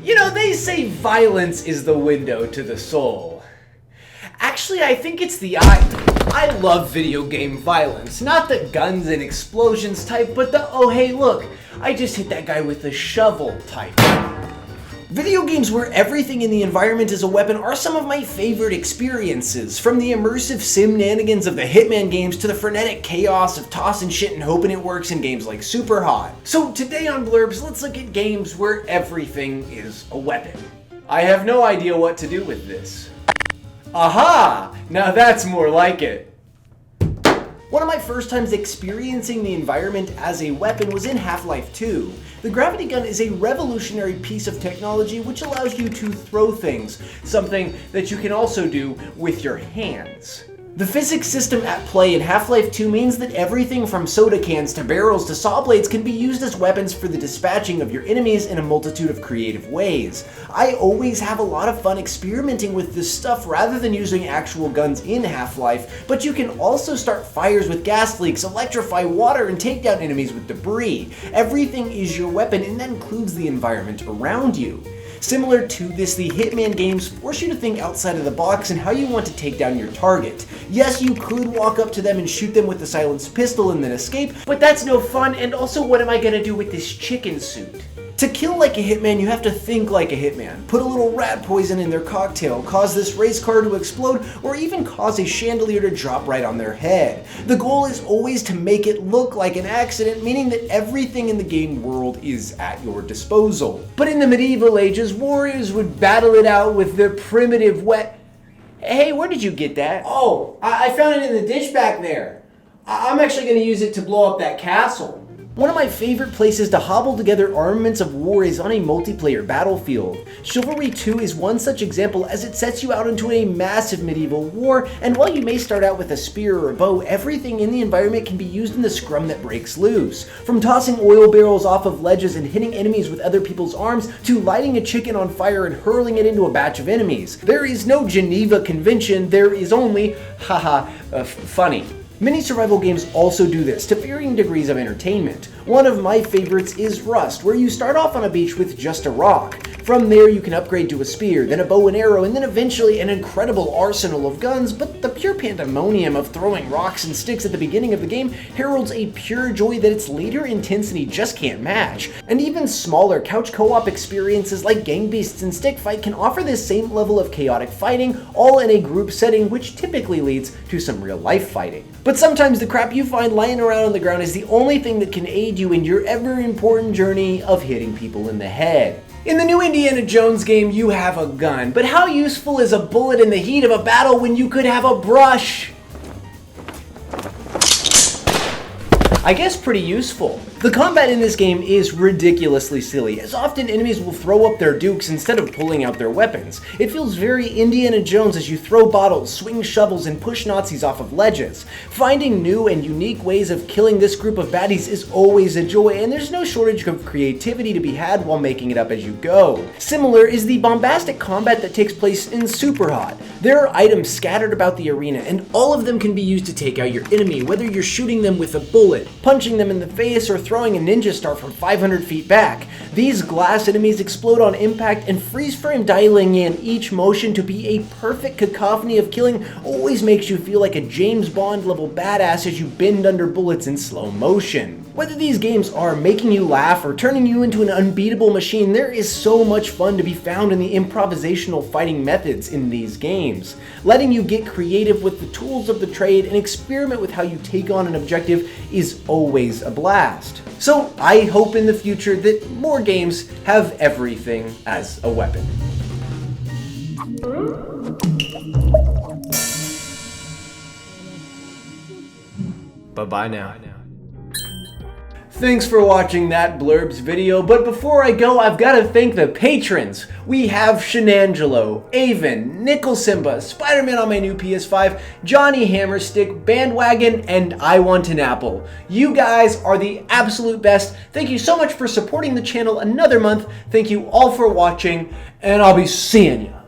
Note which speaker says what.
Speaker 1: You know, they say violence is the window to the soul. Actually, I think it's the I love video game violence. Not the guns and explosions type, but the oh hey look, I just hit that guy with a shovel type. Video games where everything in the environment is a weapon are some of my favorite experiences, from the immersive sim-nanigans of the Hitman games to the frenetic chaos of tossing shit and hoping it works in games like Super Hot. So today on Blurbs, let's look at games where everything is a weapon. I have no idea what to do with this. Aha! Now that's more like it. One of my first times experiencing the environment as a weapon was in Half-Life 2. The gravity gun is a revolutionary piece of technology which allows you to throw things, something that you can also do with your hands. The physics system at play in Half-Life 2 means that everything from soda cans to barrels to saw blades can be used as weapons for the dispatching of your enemies in a multitude of creative ways. I always have a lot of fun experimenting with this stuff rather than using actual guns in Half-Life, but you can also start fires with gas leaks, electrify water, and take down enemies with debris. Everything is your weapon, and that includes the environment around you. Similar to this, the Hitman games force you to think outside of the box and how you want to take down your target. Yes, you could walk up to them and shoot them with a silenced pistol and then escape, but that's no fun, and also what am I gonna do with this chicken suit? To kill like a hitman, you have to think like a hitman. Put a little rat poison in their cocktail, cause this race car to explode, or even cause a chandelier to drop right on their head. The goal is always to make it look like an accident, meaning that everything in the game world is at your disposal. But in the medieval ages, warriors would battle it out with their primitive Hey, where did you get that?
Speaker 2: Oh, I found it in the ditch back there. I'm actually going to use it to blow up that castle.
Speaker 1: One of my favorite places to hobble together armaments of war is on a multiplayer battlefield. Chivalry 2 is one such example, as it sets you out into a massive medieval war, and while you may start out with a spear or a bow, everything in the environment can be used in the scrum that breaks loose. From tossing oil barrels off of ledges and hitting enemies with other people's arms, to lighting a chicken on fire and hurling it into a batch of enemies. There is no Geneva Convention, there is only, funny. Many survival games also do this, to varying degrees of entertainment. One of my favorites is Rust, where you start off on a beach with just a rock. From there you can upgrade to a spear, then a bow and arrow, and then eventually an incredible arsenal of guns, but the pure pandemonium of throwing rocks and sticks at the beginning of the game heralds a pure joy that its later intensity just can't match. And even smaller couch co-op experiences like Gang Beasts and Stick Fight can offer this same level of chaotic fighting, all in a group setting, which typically leads to some real life fighting. But sometimes the crap you find lying around on the ground is the only thing that can aid you in your ever-important journey of hitting people in the head. In the new Indiana Jones game, you have a gun, but how useful is a bullet in the heat of a battle when you could have a brush? I guess pretty useful. The combat in this game is ridiculously silly, as often enemies will throw up their dukes instead of pulling out their weapons. It feels very Indiana Jones as you throw bottles, swing shovels, and push Nazis off of ledges. Finding new and unique ways of killing this group of baddies is always a joy, and there's no shortage of creativity to be had while making it up as you go. Similar is the bombastic combat that takes place in Super Hot. There are items scattered about the arena, and all of them can be used to take out your enemy, whether you're shooting them with a bullet, punching them in the face, or throwing a ninja star from 500 feet back. These glass enemies explode on impact, and freeze frame dialing in each motion to be a perfect cacophony of killing always makes you feel like a James Bond level badass as you bend under bullets in slow motion. Whether these games are making you laugh or turning you into an unbeatable machine, there is so much fun to be found in the improvisational fighting methods in these games. Letting you get creative with the tools of the trade and experiment with how you take on an objective is always a blast. So I hope in the future that more games have everything as a weapon. Bye-bye now. Thanks for watching that Blurbs video, but before I go, I've got to thank the patrons. We have Shenangelo, Avon, Nickel Simba, Spider-Man on my new PS5, Johnny Hammerstick, Bandwagon, and I Want an Apple. You guys are the absolute best. Thank you so much for supporting the channel another month. Thank you all for watching, and I'll be seeing you.